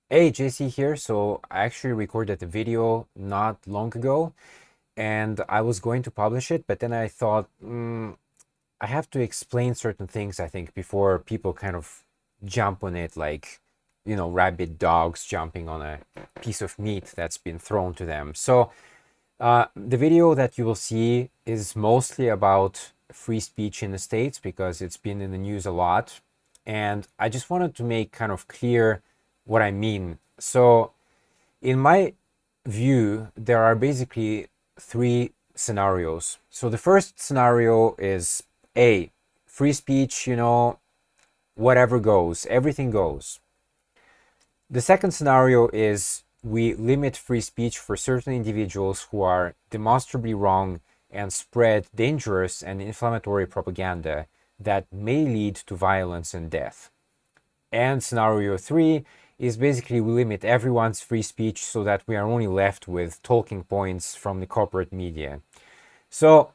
Hey, JC here. So I actually recorded a video not long ago and I was going to publish it, but then I thought I have to explain certain things, I think, before people kind of jump on it like, rabid dogs jumping on a piece of meat that's been thrown to them. So the video that you will see is mostly about free speech in the States because it's been in the news a lot. And I just wanted to make kind of clear what I mean. So, in my view, there are basically three scenarios. So, the first scenario is A, free speech, whatever goes, everything goes. The second scenario is we limit free speech for certain individuals who are demonstrably wrong and spread dangerous and inflammatory propaganda that may lead to violence and death. And scenario three is basically we limit everyone's free speech so that we are only left with talking points from the corporate media. So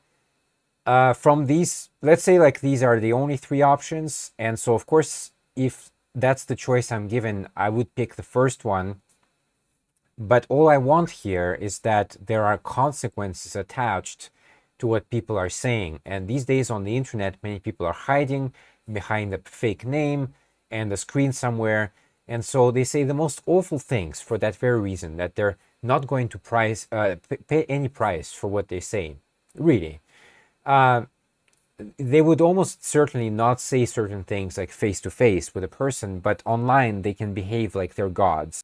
from these, let's say like these are the only three options. And so of course, if that's the choice I'm given, I would pick the first one. But all I want here is that there are consequences attached to what people are saying. And these days on the internet, many people are hiding behind a fake name and a screen somewhere. And so they say the most awful things for that very reason, that they're not going to pay any price for what they say. Really. Uh, they would almost certainly not say certain things like face to face with a person, but online they can behave like they're gods.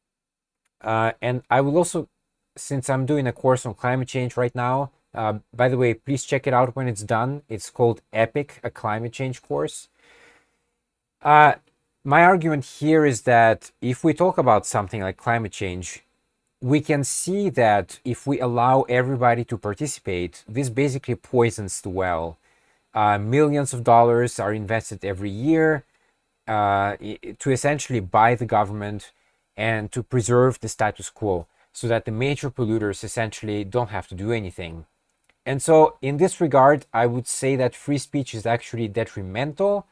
And I will also, since I'm doing a course on climate change right now, by the way, please check it out when it's done. It's called EPIC, a climate change course. Uh, my argument here is that if we talk about something like climate change, we can see that if we allow everybody to participate, this basically poisons the well. Millions of dollars are invested every year to essentially buy the government and to preserve the status quo so that the major polluters essentially don't have to do anything. And so, in this regard, I would say that free speech is actually detrimental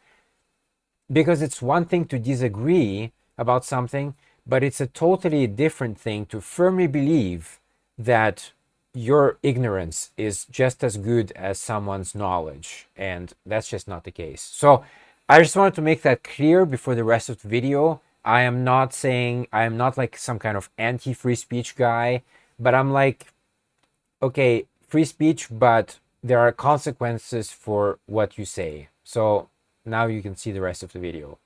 because it's one thing to disagree about something, but it's a totally different thing to firmly believe that your ignorance is just as good as someone's knowledge. And that's just not the case. So I just wanted to make that clear before the rest of the video. I am not saying, I am not like some kind of anti-free speech guy, but I'm like, okay, free speech, but there are consequences for what you say. So now you can see the rest of the video.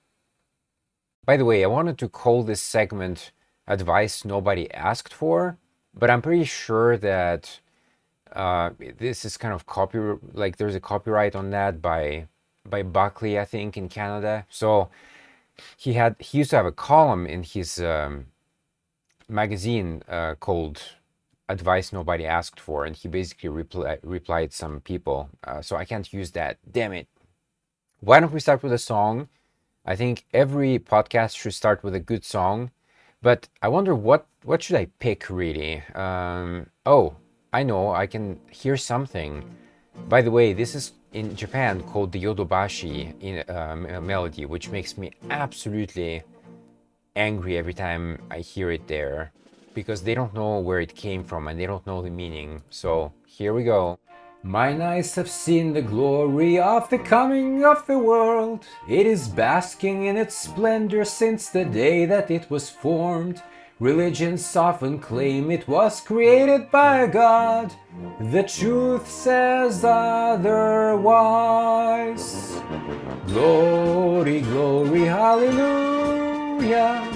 By the way, I wanted to call this segment Advice Nobody Asked For, but I'm pretty sure that this is kind of like there's a copyright on that by Buckley, I think, in Canada. So he used to have a column in his magazine called Advice Nobody Asked For, and he basically replied some people. So I can't use that. Damn it. Why don't we start with a song? I think every podcast should start with a good song, but I wonder what should I pick really? Oh, I know, I can hear something. By the way, this is in Japan called the Yodobashi in melody, which makes me absolutely angry every time I hear it there, because they don't know where it came from and they don't know the meaning. So here we go. Mine eyes have seen the glory of the coming of the world. It is basking in its splendor since the day that it was formed. Religions often claim it was created by a god. The truth says otherwise. Glory, glory, hallelujah.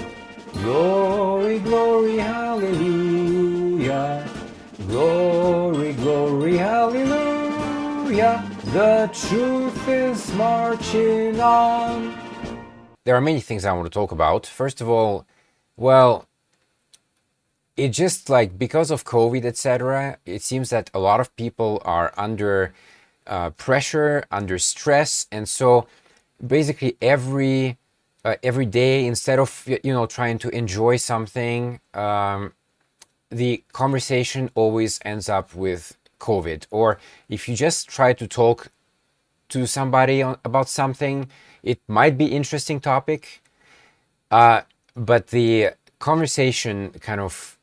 Glory, glory, hallelujah. Glory, glory, hallelujah. The truth is marching on. There are many things I want to talk about. First of all, well, it just like because of COVID, etc., it seems that a lot of people are under pressure, under stress, and so basically every day, instead of trying to enjoy something, the conversation always ends up with COVID. Or if you just try to talk to somebody about something, it might be interesting topic, but the conversation kind of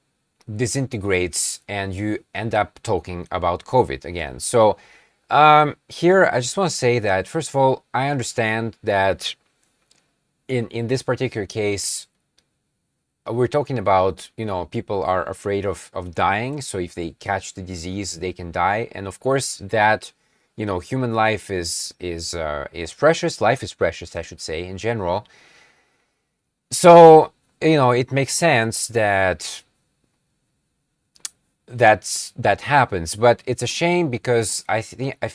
disintegrates and you end up talking about COVID again. So here I just want to say that, first of all, I understand that in this particular case, we're talking about, people are afraid of dying. So if they catch the disease, they can die. And of course that, human life is precious. Life is precious, I should say, in general. So, it makes sense that happens, but it's a shame because I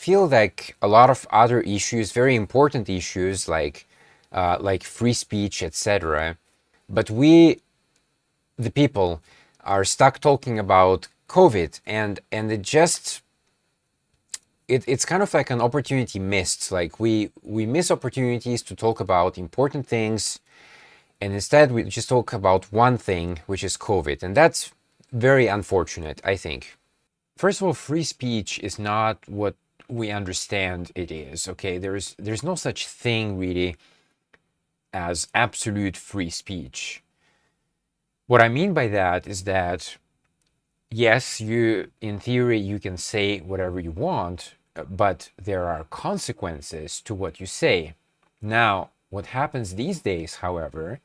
feel like a lot of other issues, very important issues like free speech, etc. But we, the people, are stuck talking about COVID, and it's kind of like an opportunity missed. Like we miss opportunities to talk about important things, and instead we just talk about one thing, which is COVID, and that's very unfortunate, I think. First of all, free speech is not what we understand it is. Okay, there's no such thing really as absolute free speech. What I mean by that is that yes, in theory you can say whatever you want, but there are consequences to what you say. Now, what happens these days, however,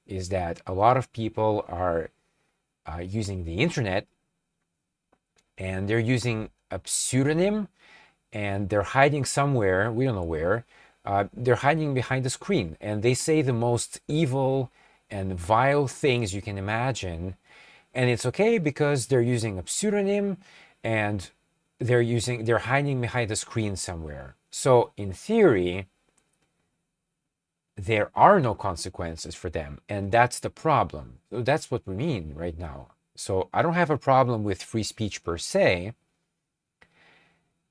is that a lot of people are using the internet, and they're using a pseudonym, and they're hiding somewhere, we don't know where. They're hiding behind the screen, and they say the most evil and vile things you can imagine. And it's okay because they're using a pseudonym, and they're hiding behind the screen somewhere. So in theory, there are no consequences for them, and that's the problem. So that's what we mean right now. So I don't have a problem with free speech per se,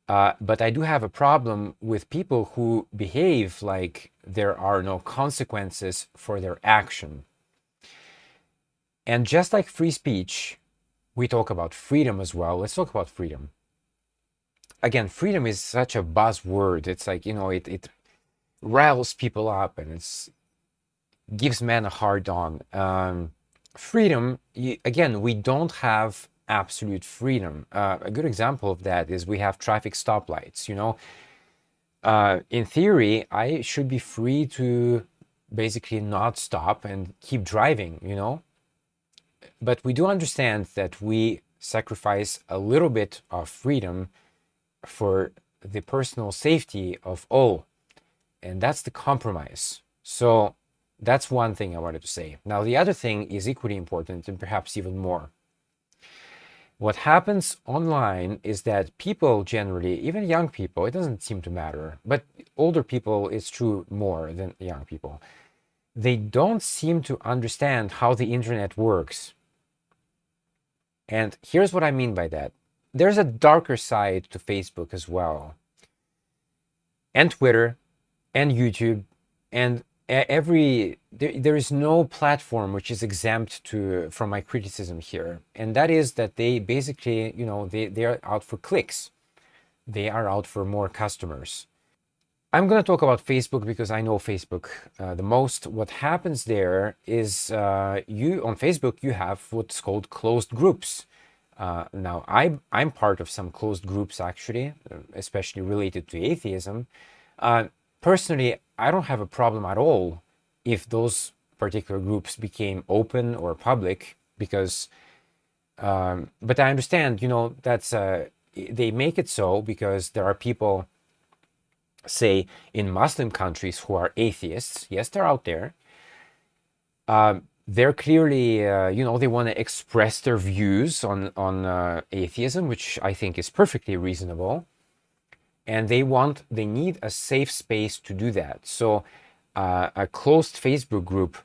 but I do have a problem with people who behave like there are no consequences for their action. And just like free speech, we talk about freedom as well. Let's talk about freedom. Again, freedom is such a buzzword. It's like, it riles people up, and it gives men a hard on. Freedom, again, we don't have absolute freedom. A good example of that is we have traffic stoplights. In theory, I should be free to basically not stop and keep driving. But we do understand that we sacrifice a little bit of freedom for the personal safety of all. And that's the compromise. So that's one thing I wanted to say. Now, the other thing is equally important, and perhaps even more. What happens online is that people generally, even young people, it doesn't seem to matter, but older people, it's true more than young people. They don't seem to understand how the internet works. And here's what I mean by that. There's a darker side to Facebook as well, and Twitter, and YouTube, and there is no platform which is exempt from my criticism here. And that is that they basically, they are out for clicks. They are out for more customers. I'm going to talk about Facebook because I know Facebook the most. What happens there is on Facebook, you have what's called closed groups. Now, I'm part of some closed groups, actually, especially related to atheism. Personally, I don't have a problem at all if those particular groups became open or public, because, but I understand, that's they make it so because there are people, say, in Muslim countries who are atheists. Yes, they're out there. They're clearly, they want to express their views on atheism, which I think is perfectly reasonable. And they need a safe space to do that. So a closed Facebook group,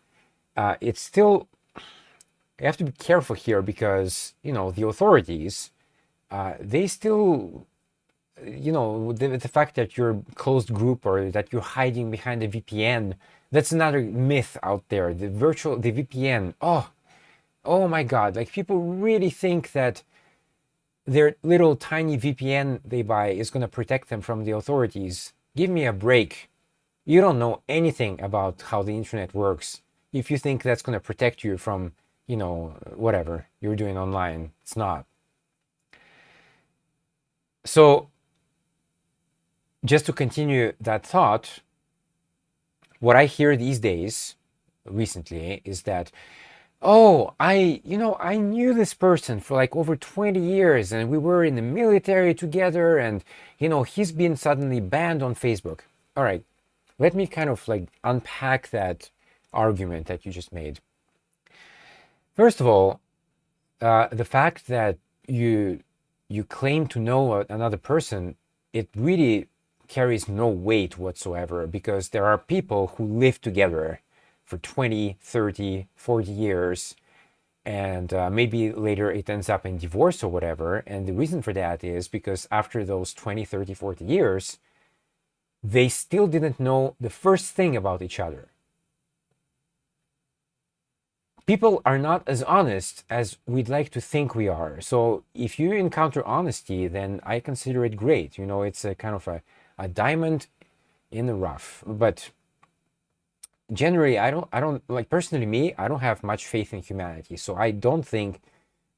it's still, you have to be careful here because, the authorities, they still, the fact that you're a closed group or that you're hiding behind a VPN, that's another myth out there. The VPN, oh my God, like people really think that their little tiny VPN they buy is going to protect them from the authorities. Give me a break. You don't know anything about how the internet works if you think that's going to protect you from whatever you're doing online. It's not. So just to continue that thought, what I hear these days recently is that, oh, I knew this person for like over 20 years and we were in the military together, and he's been suddenly banned on Facebook. All right, let me kind of like unpack that argument that you just made. First of all, the fact that you claim to know another person, it really carries no weight whatsoever, because there are people who live together for 20, 30, 40 years, and maybe later it ends up in divorce or whatever. And the reason for that is because after those 20, 30, 40 years, they still didn't know the first thing about each other. People are not as honest as we'd like to think we are. So if you encounter honesty, then I consider it great. It's a kind of a diamond in the rough. But generally, I don't like, personally, me, I don't have much faith in humanity. So I don't think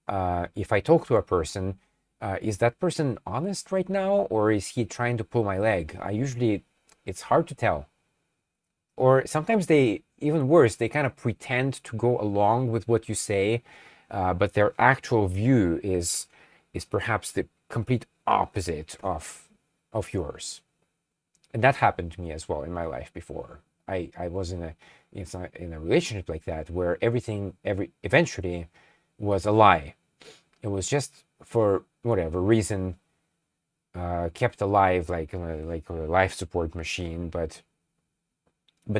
if I talk to a person, is that person honest right now, or is he trying to pull my leg? It's hard to tell. Or sometimes even worse, they kind of pretend to go along with what you say, but their actual view is perhaps the complete opposite of yours. And that happened to me as well in my life before. I was in a relationship like that, where everything eventually was a lie. It was just for whatever reason kept alive, like a life support machine, but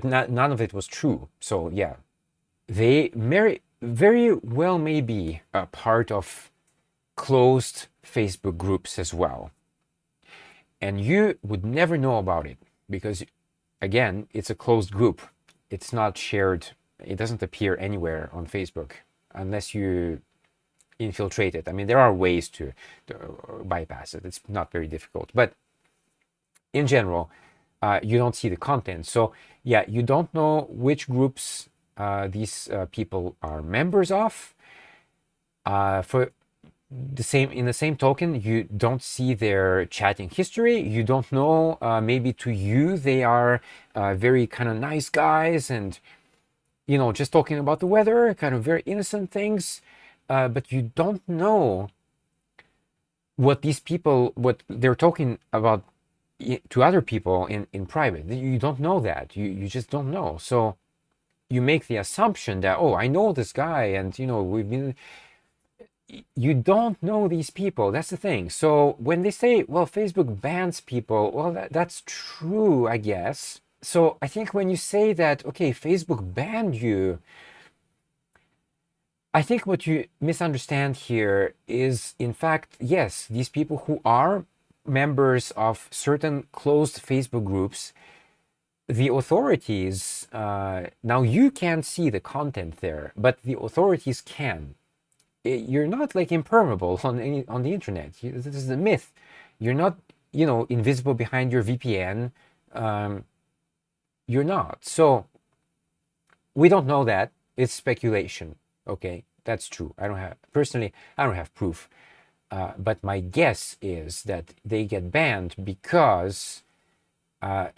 none of it was true. So yeah, they very well may be a part of closed Facebook groups as well. And you would never know about it because, again, it's a closed group. It's not shared. It doesn't appear anywhere on Facebook unless you infiltrate it. I mean, there are ways to bypass it. It's not very difficult. But in general, you don't see the content. So yeah, you don't know which groups these people are members of. In the same token, you don't see their chatting history. You don't know, maybe to you they are very kind of nice guys and just talking about the weather, kind of very innocent things, but you don't know what they're talking about to other people in private. You don't know that. You just don't know. So you make the assumption that, oh, I know this guy, and you don't know these people. That's the thing. So when they say, well, Facebook bans people, well, that's true, I guess. So I think when you say that, okay, Facebook banned you, I think what you misunderstand here is, in fact, yes, these people who are members of certain closed Facebook groups, the authorities, now you can't see the content there, but the authorities can. You're not like impermeable on the internet. This is a myth. You're not, invisible behind your VPN. You're not. So we don't know that. It's speculation. Okay, that's true. I don't have proof. But my guess is that they get banned because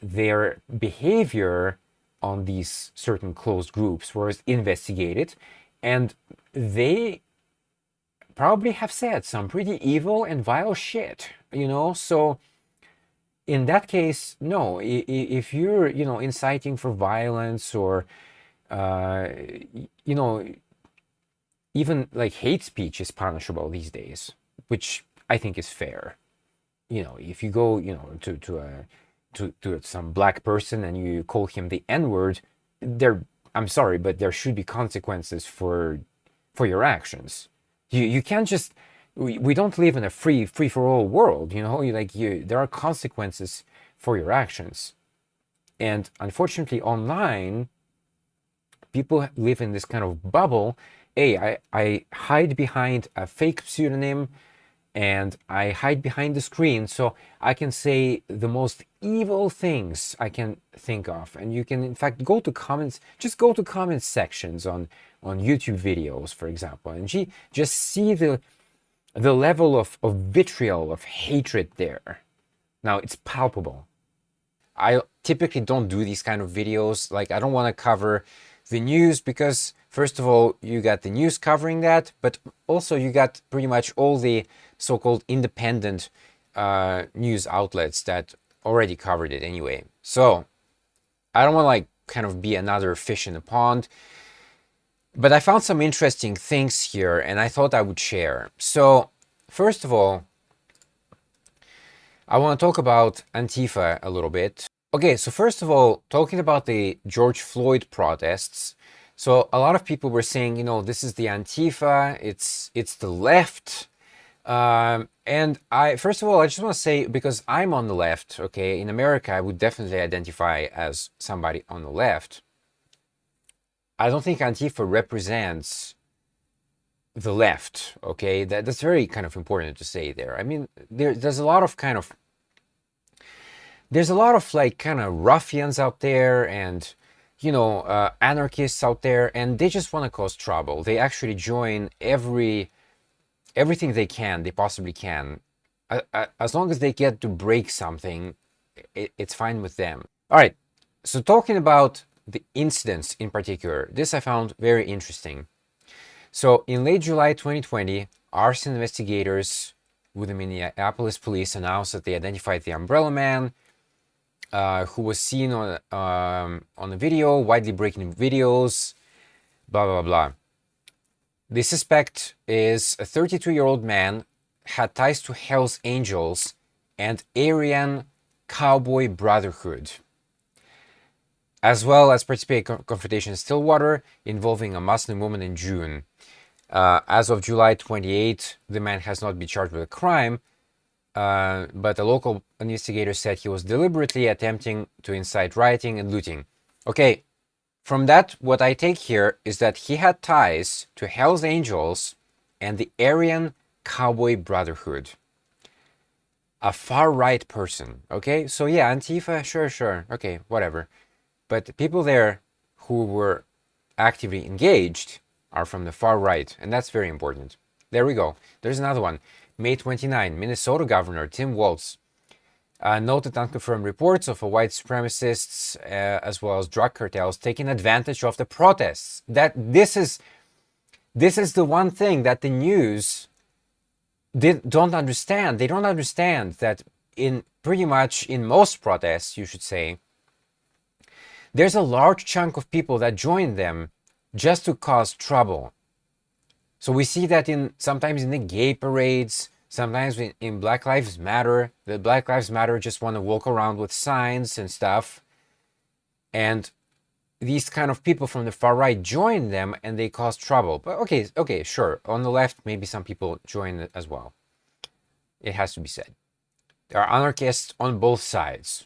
their behavior on these certain closed groups was investigated, and they probably have said some pretty evil and vile shit, so in that case, no. If you're, inciting for violence, or even like hate speech is punishable these days, which I think is fair. If you go, to some black person and you call him the N-word, I'm sorry, but there should be consequences for your actions. You can't just, we don't live in a free for all world, there are consequences for your actions. And unfortunately, online, people live in this kind of bubble. Hey, I hide behind a fake pseudonym, and I hide behind the screen, so I can say the most evil things I can think of. And you can, in fact, go to comments, just go to comment sections on YouTube videos, for example, and just see the level of vitriol, of hatred there. Now, it's palpable. I typically don't do these kind of videos. Like, I don't want to cover the news because, first of all, you got the news covering that, but also you got pretty much all the so-called independent news outlets that already covered it anyway. So I don't want to like kind of be another fish in the pond, but I found some interesting things here and I thought I would share. So first of all, I want to talk about Antifa a little bit. Okay, so first of all, talking about the George Floyd protests. So a lot of people were saying, you know, this is the Antifa, it's the left. And first of all, I just want to say, because I'm on the left, okay, in America, I would definitely identify as somebody on the left. I don't think Antifa represents the left, okay? That's very kind of important to say there. I mean, there's a lot of kind of, there's a lot of like kind of ruffians out there and, you know, anarchists out there, and they just want to cause trouble. They actually join everything they can, they possibly can. As long as they get to break something, it's fine with them. All right, so talking about the incidents in particular, this I found very interesting. So in late July 2020, arson investigators with the Minneapolis police announced that they identified the Umbrella Man, who was seen on the video, widely breaking videos, blah, blah, blah. The suspect is a 32-year-old man, had ties to Hell's Angels and Aryan Cowboy Brotherhood, as well as participated in confrontation in Stillwater involving a Muslim woman in June. As of July 28, the man has not been charged with a crime, but a local investigator said he was deliberately attempting to incite rioting and looting. Okay, from that, what I take here is that he had ties to Hell's Angels and the Aryan Cowboy Brotherhood. A far-right person, okay? So yeah, Antifa, sure, okay, whatever. But the people there who were actively engaged are from the far right, and that's very important. There we go. There's another one. May 29, Minnesota Governor Tim Walz noted unconfirmed reports of white supremacists as well as drug cartels taking advantage of the protests. That this is the one thing that the news don't understand. They don't understand that in pretty much in most protests, you should say, there's a large chunk of people that join them just to cause trouble. So we see that sometimes in the gay parades, sometimes in Black Lives Matter. The Black Lives Matter just want to walk around with signs and stuff. And these kind of people from the far right join them and they cause trouble. But okay, sure. On the left, maybe some people join it as well. It has to be said. There are anarchists on both sides.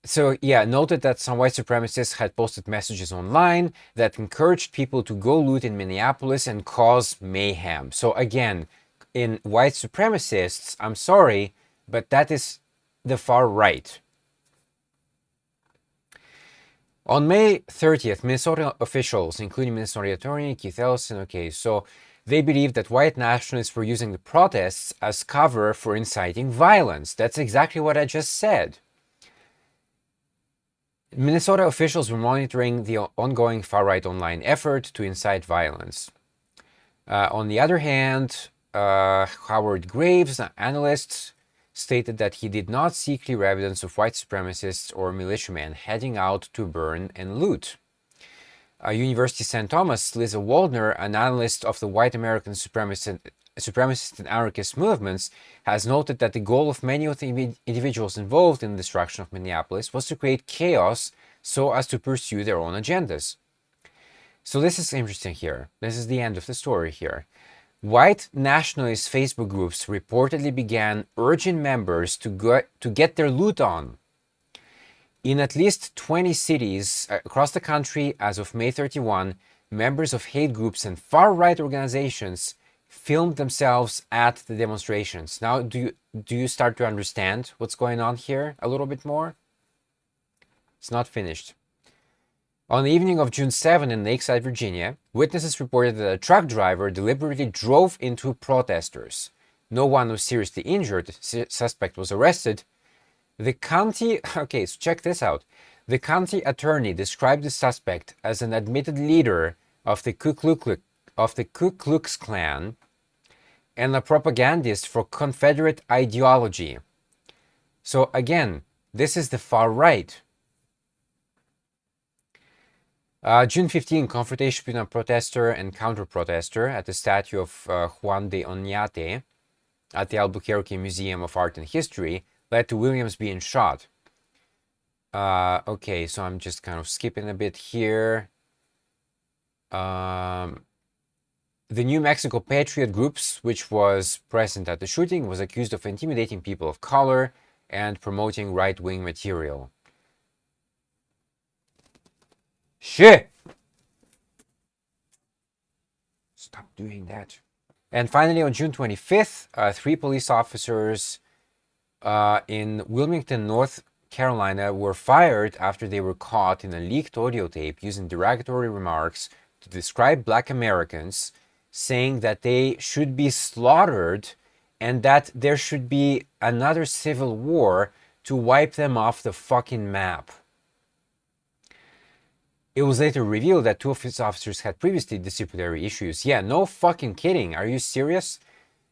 So yeah, noted that some white supremacists had posted messages online that encouraged people to go loot in Minneapolis and cause mayhem. So again, in white supremacists, I'm sorry, but that is the far right. On May 30th, Minnesota officials, including Minnesota Attorney Keith Ellison, okay, so they believed that white nationalists were using the protests as cover for inciting violence. That's exactly what I just said. Minnesota officials were monitoring the ongoing far-right online effort to incite violence. On the other hand, Howard Graves, an analyst, stated that he did not see clear evidence of white supremacists or militiamen heading out to burn and loot. University St. Thomas' Lisa Waldner, an analyst of the white American supremacist and anarchist movements, has noted that the goal of many of the individuals involved in the destruction of Minneapolis was to create chaos so as to pursue their own agendas. So this is interesting here. This is the end of the story here. White nationalist Facebook groups reportedly began urging members to get their loot on. In at least 20 cities across the country as of May 31, members of hate groups and far-right organizations filmed themselves at the demonstrations. Now, do you start to understand what's going on here a little bit more? It's not finished. On the evening of June 7 in Lakeside, Virginia, witnesses reported that a truck driver deliberately drove into protesters. No one was seriously injured. The suspect was arrested. The county, okay, so check this out. The county attorney described the suspect as an admitted leader of the Ku Klux Klan and a propagandist for Confederate ideology. So again, this is the far right. June 15, confrontation between a protester and counter-protester at the statue of Juan de Oñate at the Albuquerque Museum of Art and History led to Williams being shot. Okay, so I'm just kind of skipping a bit here. The New Mexico Patriot Groups, which was present at the shooting, was accused of intimidating people of color and promoting right-wing material. Shit! Stop doing that. And finally, on June 25th, 3 police officers in Wilmington, North Carolina were fired after they were caught in a leaked audio tape using derogatory remarks to describe Black Americans, saying that they should be slaughtered and that there should be another civil war to wipe them off the fucking map. It was later revealed that 2 of his officers had previously disciplinary issues. Yeah, no fucking kidding. Are you serious?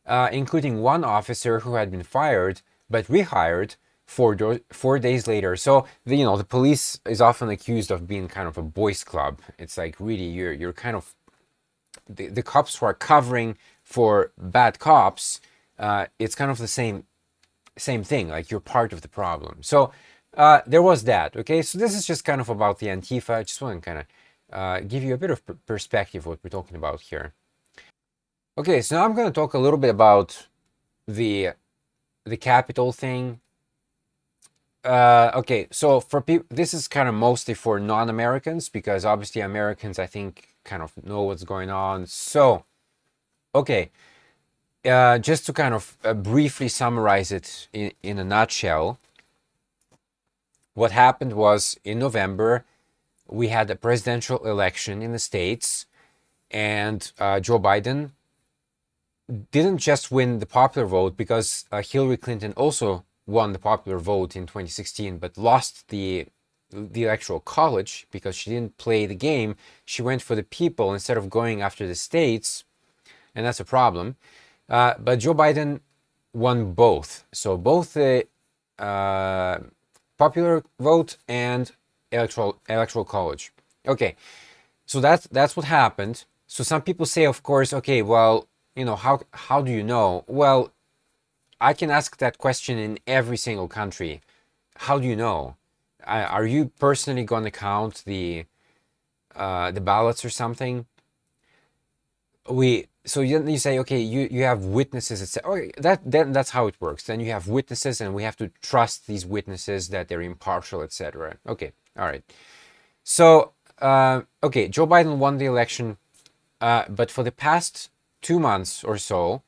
Including 1 officer who had been fired but rehired 4 days later. So the police is often accused of being kind of a boys' club. It's like really you're kind of the cops who are covering for bad cops. It's kind of the same thing. Like you're part of the problem. So. There was that, okay? So this is just kind of about the Antifa. I just want to kind of give you a bit of perspective what we're talking about here. Okay, so now I'm going to talk a little bit about the Capitol thing. Okay, so for people, this is kind of mostly for non-Americans because obviously Americans, I think, kind of know what's going on. So, okay, just to kind of briefly summarize it in a nutshell. What happened was in November, we had a presidential election in the States, and Joe Biden didn't just win the popular vote because Hillary Clinton also won the popular vote in 2016, but lost the electoral college because she didn't play the game. She went for the people instead of going after the states, and that's a problem. But Joe Biden won both. So both the popular vote and electoral college. Okay, so that's what happened. So some people say, of course, okay, well, how do you know? Well, I can ask that question in every single country. How do you know? Are you personally going to count the ballots or something? So you say, okay, you have witnesses, etc. Okay, that's how it works. Then you have witnesses, and we have to trust these witnesses that they're impartial, etc. Okay, all right. So okay, Joe Biden won the election, but for the past 2 months or so,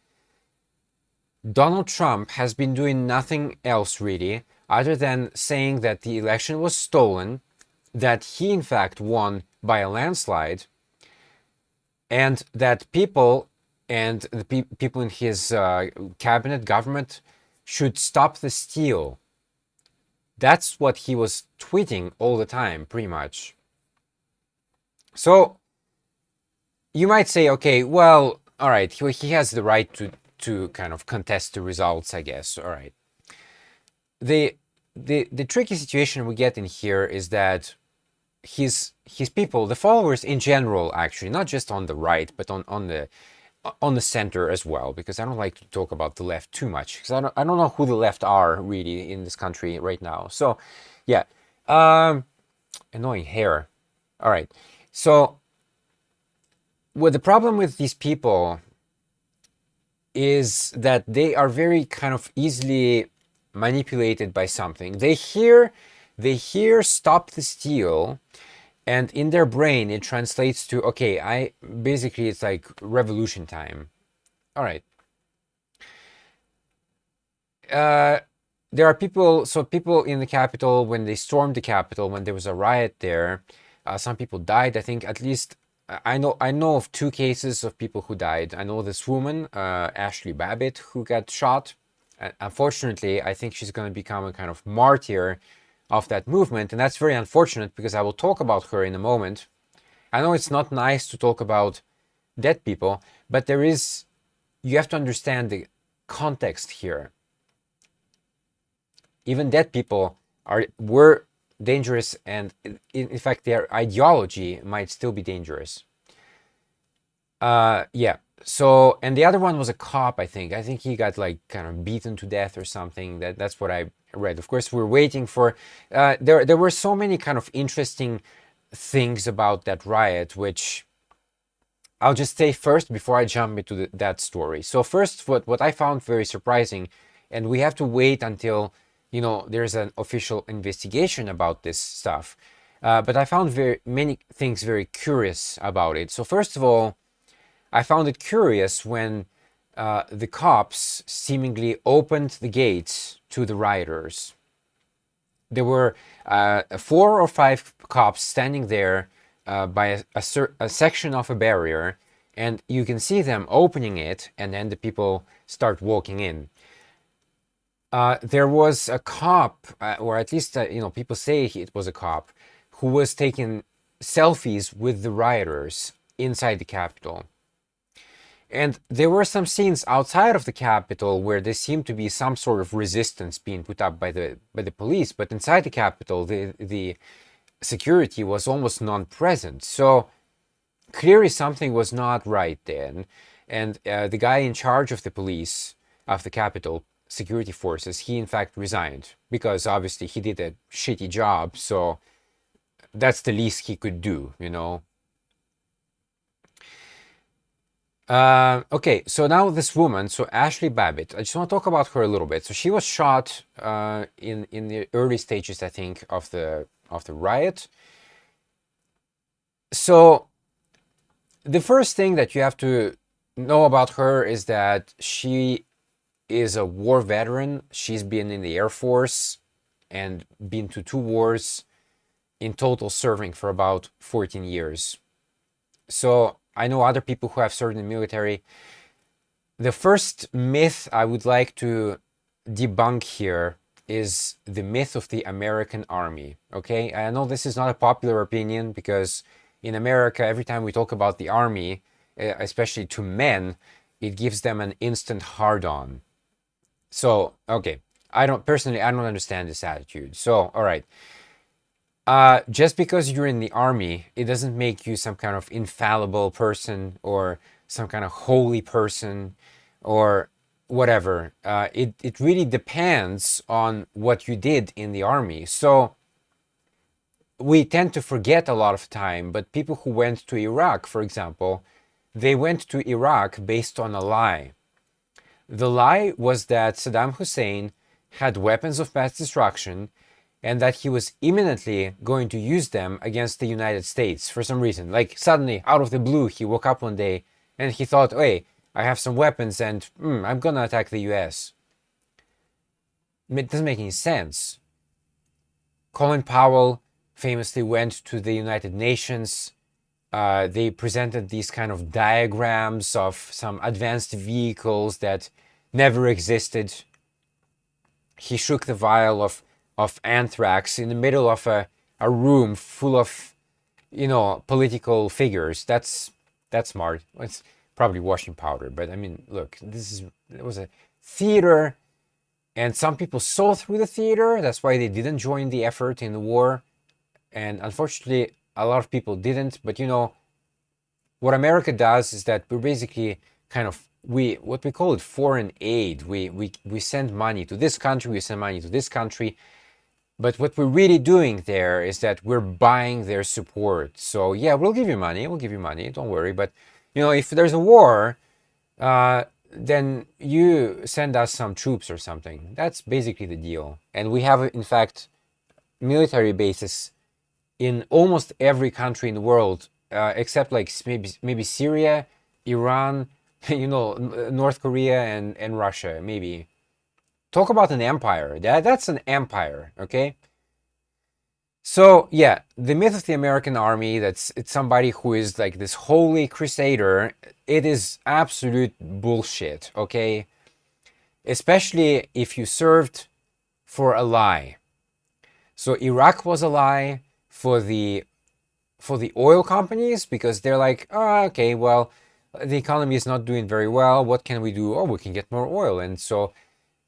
Donald Trump has been doing nothing else really, other than saying that the election was stolen, that he in fact won by a landslide, and that people and the people in his cabinet, government, should stop the steal. That's what he was tweeting all the time, pretty much. So you might say, okay, well, all right, he has the right to kind of contest the results, I guess. All right. The tricky situation we get in here is that his people, the followers in general, actually, not just on the right, but on the center as well, because I don't like to talk about the left too much, because I don't know who the left are really in this country right now. So, yeah, annoying hair. All right. So, the problem with these people is that they are very kind of easily manipulated by something. They hear "stop the steal," and in their brain it translates to, okay, it's like revolution time. All right. Uh, there are people, so people in the Capitol, when they stormed the Capitol, when there was a riot there, some people died. I think at least I know of two cases of people who died. I know this woman, Ashley Babbitt, who got shot. Unfortunately, I think she's going to become a kind of martyr of that movement, and that's very unfortunate because I will talk about her in a moment. I know it's not nice to talk about dead people, but you have to understand the context here. Even dead people were dangerous, and in fact their ideology might still be dangerous. Yeah. So, and the other one was a cop, I think he got like kind of beaten to death or something. That's what I read. Of course, we're waiting for there were so many kind of interesting things about that riot, which I'll just say first before I jump into that story. So first, what I found very surprising, and we have to wait until there's an official investigation about this stuff. But I found very many things very curious about it. So first of all, I found it curious when the cops seemingly opened the gates to the rioters. There were 4 or 5 cops standing there by a section of a barrier, and you can see them opening it, and then the people start walking in. There was a cop, or at least people say it was a cop, who was taking selfies with the rioters inside the Capitol. And there were some scenes outside of the Capitol where there seemed to be some sort of resistance being put up by the police, but inside the Capitol, the security was almost non-present. So clearly something was not right then. And the guy in charge of the police of the Capitol security forces, he in fact resigned because obviously he did a shitty job. So that's the least he could do, you know. Okay, so now this woman, so Ashley Babbitt, I just want to talk about her a little bit. So she was shot in the early stages, I think, of the riot. So the first thing that you have to know about her is that she is a war veteran. She's been in the Air Force and been to 2 wars, in total serving for about 14 years. So I know other people who have served in the military. The first myth I would like to debunk here is the myth of the American army. Okay, I know this is not a popular opinion because in America, every time we talk about the army, especially to men, it gives them an instant hard on. So, okay, I don't understand this attitude. So, all right. Just because you're in the army, it doesn't make you some kind of infallible person or some kind of holy person or whatever. It really depends on what you did in the army. So we tend to forget a lot of time, but people who went to Iraq, for example, they went to Iraq based on a lie. The lie was that Saddam Hussein had weapons of mass destruction and that he was imminently going to use them against the United States for some reason. Like suddenly, out of the blue, he woke up one day and he thought, hey, I have some weapons and I'm gonna attack the US. It doesn't make any sense. Colin Powell famously went to the United Nations. They presented these kind of diagrams of some advanced vehicles that never existed. He shook the vial of anthrax in the middle of a room full of political figures. That's smart. It's probably washing powder, but I mean, look, it was a theater, and some people saw through the theater. That's why they didn't join the effort in the war, and unfortunately a lot of people didn't. But what America does is that we're basically kind of what we call it foreign aid. We send money to this country, we send money to this country. But what we're really doing there is that we're buying their support. So yeah, we'll give you money, don't worry. But if there's a war, then you send us some troops or something. That's basically the deal. And we have, in fact, military bases in almost every country in the world, except like maybe Syria, Iran, North Korea and Russia, maybe. Talk about an empire. That's an empire, okay? So yeah, the myth of the American army, it's somebody who is like this holy crusader. It is absolute bullshit, okay? Especially if you served for a lie. So Iraq was a lie for the oil companies because they're like, oh, okay, well, the economy is not doing very well. What can we do? Oh, we can get more oil. And so,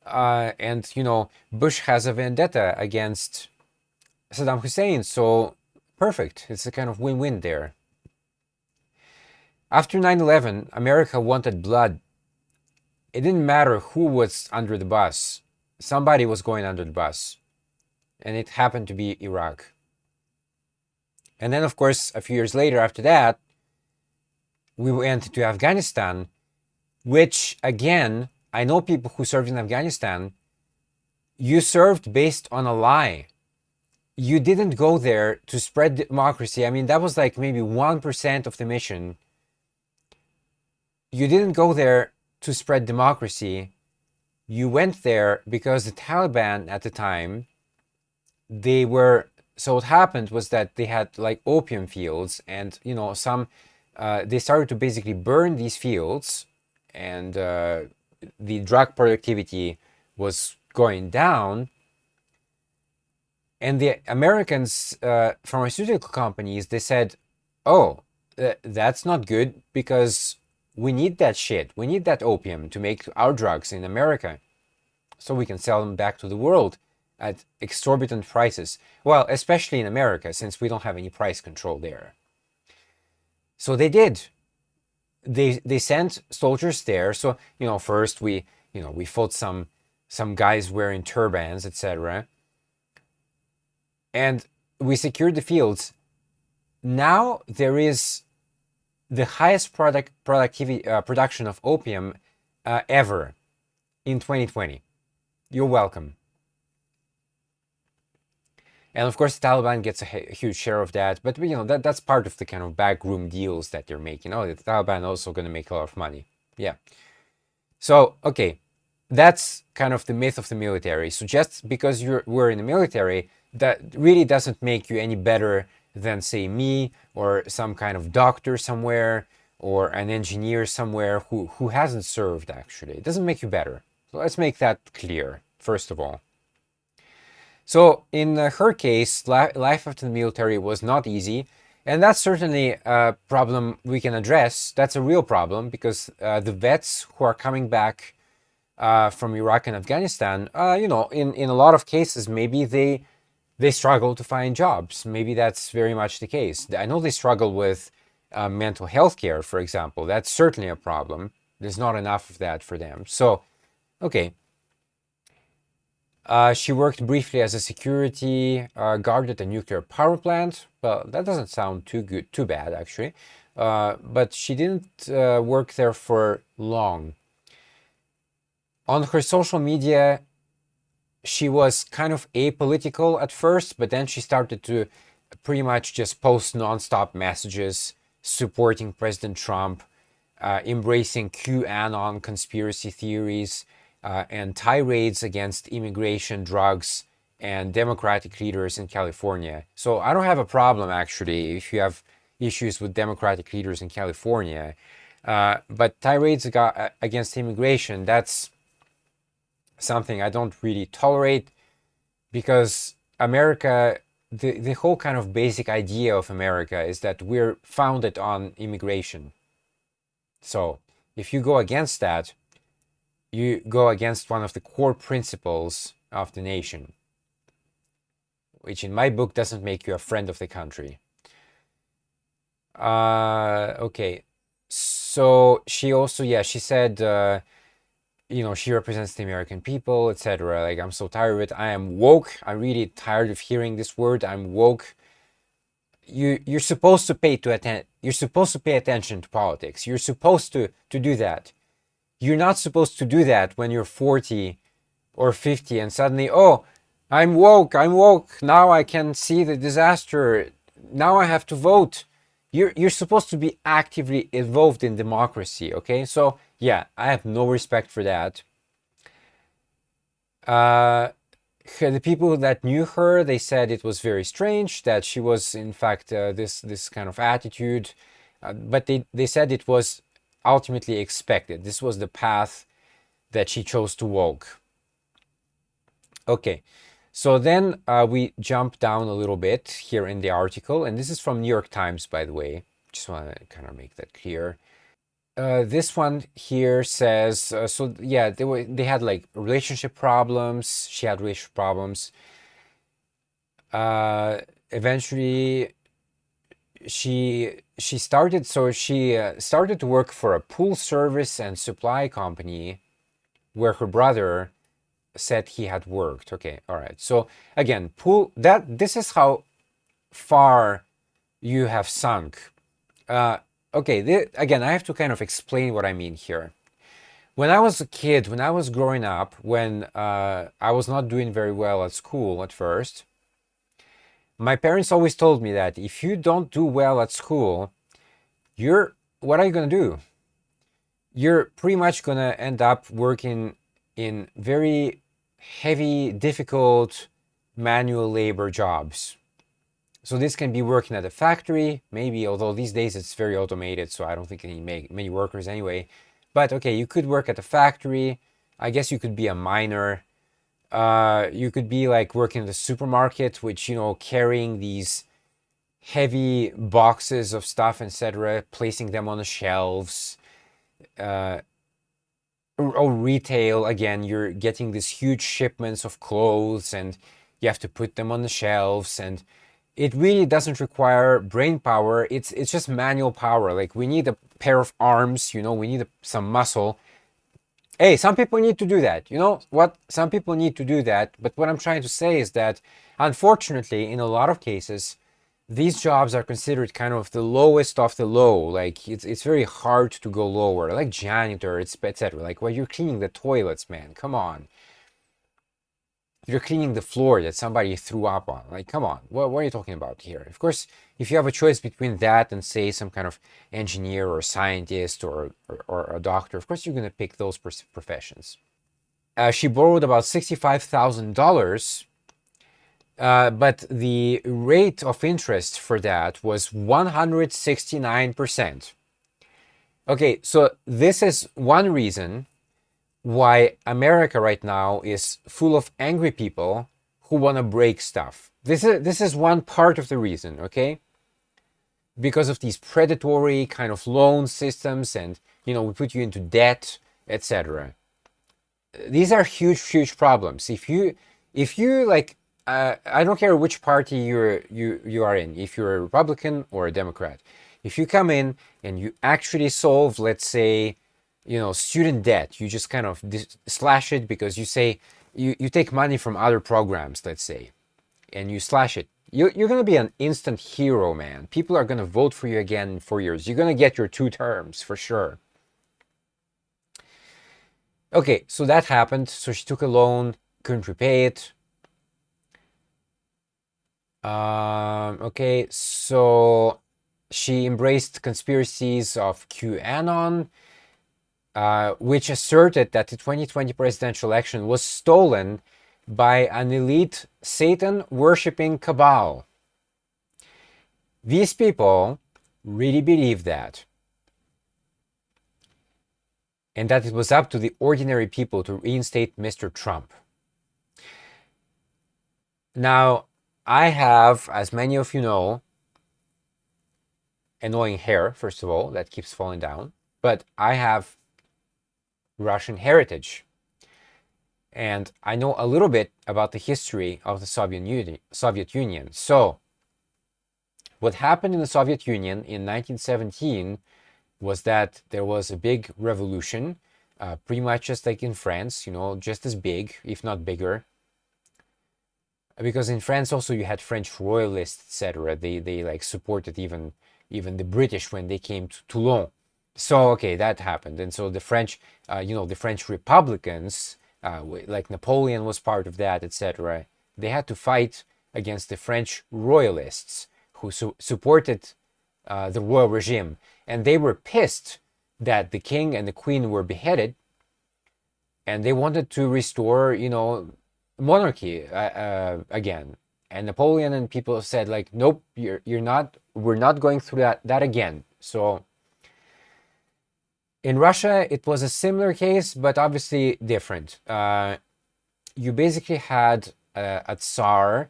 Bush has a vendetta against Saddam Hussein. So perfect. It's a kind of win-win there. After 9/11, America wanted blood. It didn't matter who was under the bus. Somebody was going under the bus. And it happened to be Iraq. And then, of course, a few years later after that, we went to Afghanistan, which, again, I know people who served in Afghanistan. You served based on a lie. You didn't go there to spread democracy. I mean, that was like maybe 1% of the mission. You didn't go there to spread democracy. You went there because the Taliban at the time, so what happened was that they had like opium fields, and they started to basically burn these fields, and the drug productivity was going down. And the Americans, pharmaceutical companies, they said, oh, that's not good because we need that shit. We need that opium to make our drugs in America so we can sell them back to the world at exorbitant prices. Well, especially in America, since we don't have any price control there. So they did. They sent soldiers there. So, first we fought some guys wearing turbans, etc. And we secured the fields. Now there is the highest production of opium ever in 2020. You're welcome. And of course, the Taliban gets a huge share of that. But that's part of the kind of backroom deals that they're making. Oh, the Taliban also going to make a lot of money. Yeah. So, okay, that's kind of the myth of the military. So just because we're in the military, that really doesn't make you any better than, say, me or some kind of doctor somewhere or an engineer somewhere who hasn't served, actually. It doesn't make you better. So let's make that clear, first of all. So in her case, life after the military was not easy. And that's certainly a problem we can address. That's a real problem because the vets who are coming back from Iraq and Afghanistan, in a lot of cases, maybe they struggle to find jobs. Maybe that's very much the case. I know they struggle with mental health care, for example. That's certainly a problem. There's not enough of that for them. So, okay. She worked briefly as a security guard at a nuclear power plant. Well, that doesn't sound too bad, actually. But she didn't work there for long. On her social media, she was kind of apolitical at first, but then she started to pretty much just post nonstop messages supporting President Trump, embracing QAnon conspiracy theories, and tirades against immigration, drugs, and Democratic leaders in California. So I don't have a problem, actually, if you have issues with Democratic leaders in California. But tirades against immigration, that's something I don't really tolerate because America, the whole kind of basic idea of America is that we're founded on immigration. So if you go against that, you go against one of the core principles of the nation, which in my book doesn't make you a friend of the country. Okay. So she also, she said, she represents the American people, etc. Like, I'm so tired of it. I am woke. I'm really tired of hearing this word. I'm woke. You're supposed to You're supposed to pay attention to politics. You're supposed to do that. You're not supposed to do that when you're 40 or 50 and suddenly, oh, I'm woke. Now I can see the disaster. Now I have to vote. you're supposed to be actively involved in democracy, okay? So yeah, I have no respect for that. The people that knew her, they said it was very strange that she was in fact this kind of attitude, but they said it was ultimately expected. This was the path that she chose to walk. Okay, so then we jump down a little bit here in the article, and this is from New York Times, by the way. Just want to kind of make that clear. This one here says, so yeah, they had like relationship problems. She had relationship problems. Eventually, she started started to work for a pool service and supply company where her brother said he had worked. Okay, all right. So again, this is how far you have sunk. Okay, again, I have to kind of explain what I mean here. When I was a kid, when I was growing up, when I was not doing very well at school at first, my parents always told me that if you don't do well at school, what are you gonna do? You're pretty much gonna end up working in very heavy, difficult manual labor jobs. So this can be working at a factory, maybe, although these days it's very automated, so I don't think you need many workers anyway. But okay, you could work at a factory. I guess you could be a miner. You could be like working in the supermarket, which, carrying these heavy boxes of stuff, etc., placing them on the shelves. Or retail, again, you're getting these huge shipments of clothes and you have to put them on the shelves, and it really doesn't require brain power. It's just manual power. Like, we need a pair of arms, we need some muscle. Hey, some people need to do that. You know what? Some people need to do that. But what I'm trying to say is that, unfortunately, in a lot of cases, these jobs are considered kind of the lowest of the low. Like, it's very hard to go lower. Like janitor, etc. Like, you're cleaning the toilets, man. Come on. You're cleaning the floor that somebody threw up on. Like, come on. What are you talking about here? Of course, if you have a choice between that and, say, some kind of engineer or scientist or a doctor, of course you're going to pick those professions. She borrowed about $65,000, but the rate of interest for that was 169%. Okay, so this is one reason why America right now is full of angry people who want to break stuff. This is one part of the reason, okay? Because of these predatory kind of loan systems, and we put you into debt, etc. These are huge problems. If you like, I don't care which party you are in, if you're a Republican or a Democrat, if you come in and you actually solve, let's say, student debt, you just kind of slash it because you say you take money from other programs, let's say, and you slash it. You're going to be an instant hero, man. People are going to vote for you again in 4 years. You're going to get your 2 terms for sure. Okay, so that happened. So she took a loan, couldn't repay it. Okay, so she embraced conspiracies of QAnon, which asserted that the 2020 presidential election was stolen by an elite Satan-worshipping cabal. These people really believe that, and that it was up to the ordinary people to reinstate Mr. Trump. Now, I have, as many of you know, annoying hair, first of all, that keeps falling down, but I have Russian heritage. And I know a little bit about the history of the Soviet Union. So, what happened in the Soviet Union in 1917 was that there was a big revolution, pretty much just like in France, just as big, if not bigger. Because in France also you had French royalists, etc. They like supported even the British when they came to Toulon. So okay, that happened, and so the French, the French Republicans, like Napoleon was part of that, etc. They had to fight against the French royalists who supported the royal regime, and they were pissed that the king and the queen were beheaded, and they wanted to restore, monarchy again. And Napoleon and people said like, nope, you're not. We're not going through that again. So in Russia, it was a similar case, but obviously different. You basically had a Tsar,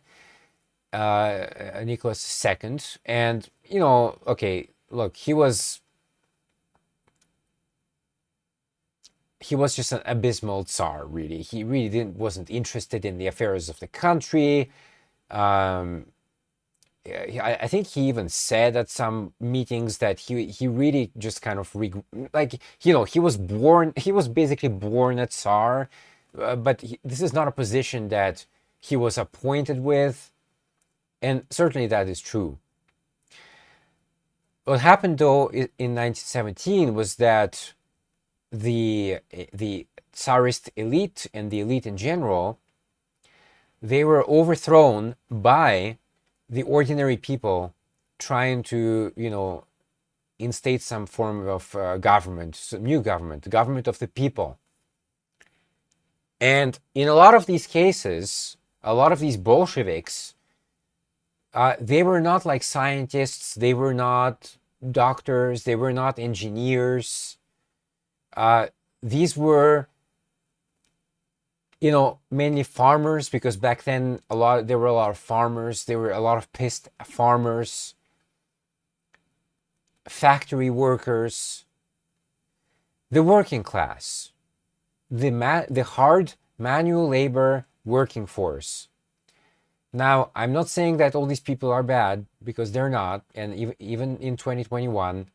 Nicholas II, and okay, look, he was just an abysmal Tsar. Really, he really wasn't interested in the affairs of the country. I think he even said at some meetings that he really just kind of he was basically born a Tsar, but this is not a position that he was appointed with, and certainly that is true. What happened though in 1917 was that the Tsarist elite and the elite in general, they were overthrown by the ordinary people trying to, instate some form of government, some new government, the government of the people. And in a lot of these cases, a lot of these Bolsheviks, they were not like scientists, they were not doctors, they were not engineers. These were, mainly farmers, because back then there were a lot of farmers, there were a lot of pissed farmers, factory workers, the working class, the hard manual labor working force. Now, I'm not saying that all these people are bad, because they're not, and even in 2021,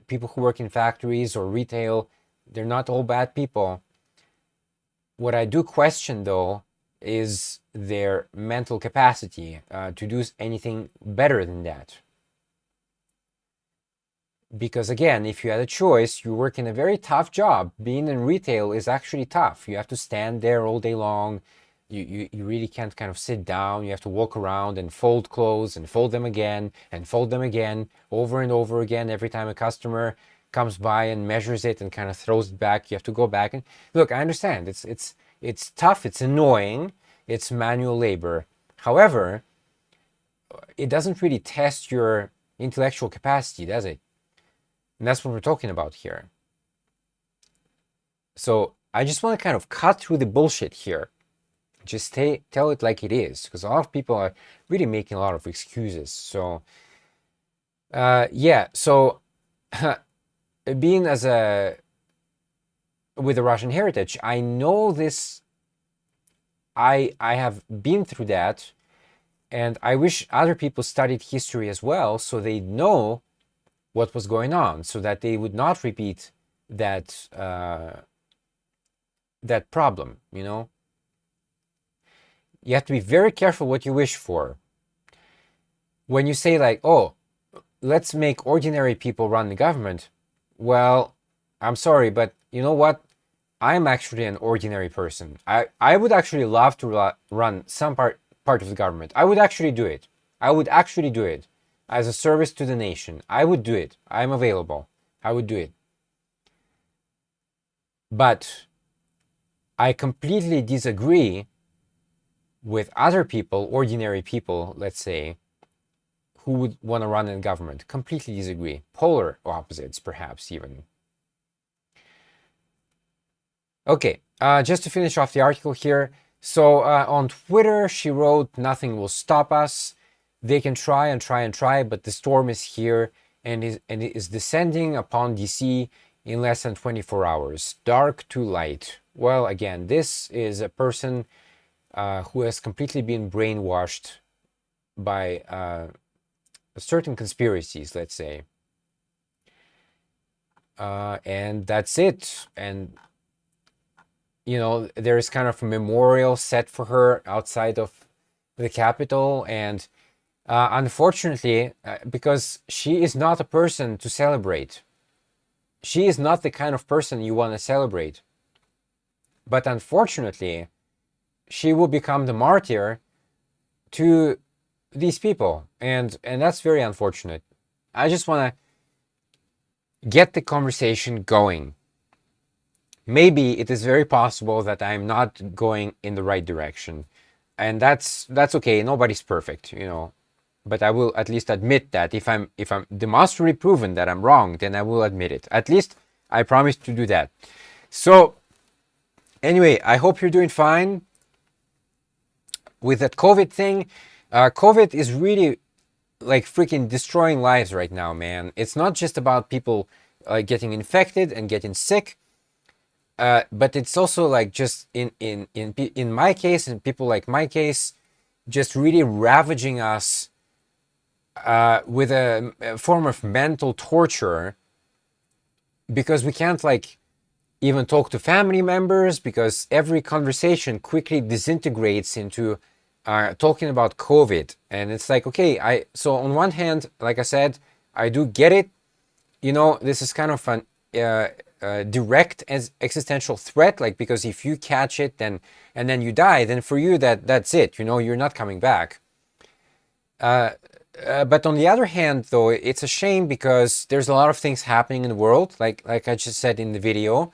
people who work in factories or retail, they're not all bad people. What I do question, though, is their mental capacity to do anything better than that. Because again, if you had a choice, you work in a very tough job. Being in retail is actually tough. You have to stand there all day long. You really can't kind of sit down. You have to walk around and fold clothes and fold them again and fold them again over and over again. Every time a customer comes by and measures it and kind of throws it back, you have to go back. And look, I understand it's tough, it's annoying, it's manual labor. However, it doesn't really test your intellectual capacity, does it? And that's what we're talking about here. So I just want to kind of cut through the bullshit here. Just tell it like it is, because a lot of people are really making a lot of excuses. So yeah, so being with a Russian heritage, I know this. I have been through that, and I wish other people studied history as well, so they know what was going on, so that they would not repeat that that problem. You have to be very careful what you wish for. When you say like, oh, let's make ordinary people run the government, well, I'm sorry, but you know what? I'm actually an ordinary person. I would actually love to run some part of the government. I would actually do it. I would actually do it as a service to the nation. I would do it. I'm available. I would do it. But I completely disagree with other people, ordinary people, let's say, who would want to run in government. Completely disagree. Polar opposites, perhaps, even. Okay, just to finish off the article here. So on Twitter, she wrote, "Nothing will stop us. They can try and try and try, but the storm is here and it is descending upon DC in less than 24 hours. Dark to light." Well, again, this is a person who has completely been brainwashed by certain conspiracies, let's say. And that's it. And, there is kind of a memorial set for her outside of the Capitol. And unfortunately, because she is not a person to celebrate, she is not the kind of person you want to celebrate. But unfortunately, she will become the martyr to these people, and that's very unfortunate. I just want to get the conversation going. Maybe it is very possible that I'm not going in the right direction, and that's okay. Nobody's perfect, you know. But I will at least admit that if I'm demonstrably proven that I'm wrong, then I will admit it. At least I promise to do that. So anyway, I hope you're doing fine with that COVID thing. COVID is really like freaking destroying lives right now, man. It's not just about people getting infected and getting sick, but it's also like just in my case and people like my case, just really ravaging us with a form of mental torture, because we can't like even talk to family members, because every conversation quickly disintegrates into talking about COVID. And it's like, okay, so on one hand, like I said, I do get it. You know, this is kind of an direct as existential threat, like, because if you catch it, then and then you die, then for you that's it. You know, you're not coming back. But on the other hand, though, it's a shame because there's a lot of things happening in the world, like I just said in the video.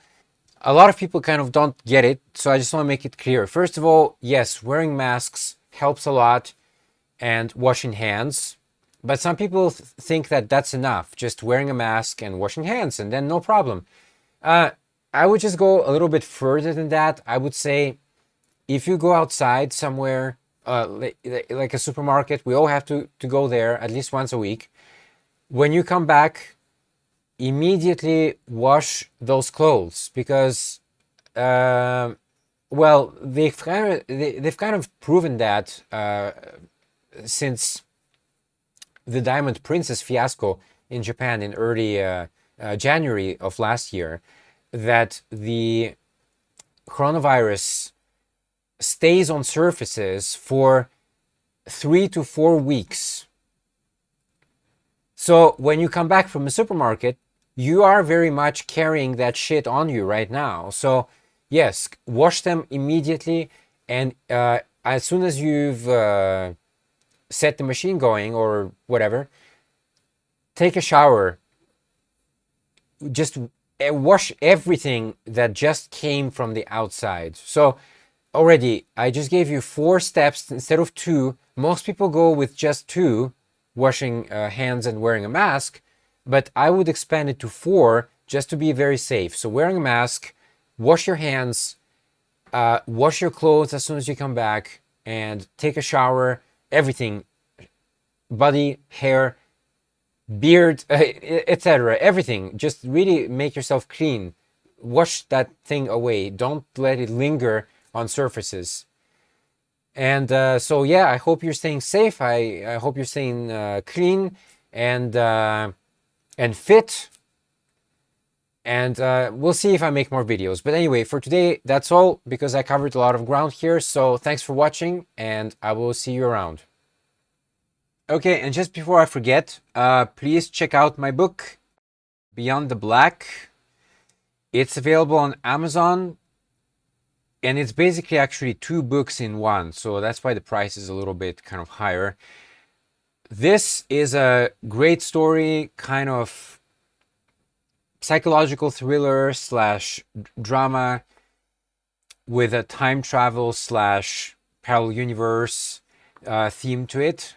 A lot of people kind of don't get it, so I just want to make it clear. First of all, yes, wearing masks helps a lot, and washing hands. But some people think that that's enough, just wearing a mask and washing hands, and then no problem. Uh, I would just go a little bit further than that. I would say if you go outside somewhere, like a supermarket, we all have to go there at least once a week. When you come back, immediately wash those clothes, because well, they've kind of proven that since the Diamond Princess fiasco in Japan in early January of last year, that the coronavirus stays on surfaces for 3 to 4 weeks. So when you come back from a supermarket, you are very much carrying that shit on you right now. So yes, wash them immediately, and as soon as you've set the machine going or whatever, take a shower. Just wash everything that just came from the outside. So already, I just gave you 4 steps instead of 2. Most people go with just 2, washing hands and wearing a mask, but I would expand it to 4 just to be very safe. So wearing a mask, wash your hands, wash your clothes as soon as you come back, and take a shower, everything, body, hair, beard, etc. Everything. Just really make yourself clean. Wash that thing away. Don't let it linger on surfaces. And so yeah, I hope you're staying safe. I hope you're staying clean and fit. And we'll see if I make more videos. But anyway, for today, that's all, because I covered a lot of ground here. So thanks for watching, and I will see you around. Okay, and just before I forget, please check out my book, Beyond the Black. It's available on Amazon, and it's basically actually 2 books in one, so that's why the price is a little bit kind of higher. This is a great story, kind of psychological thriller slash drama with a time travel slash parallel universe theme to it.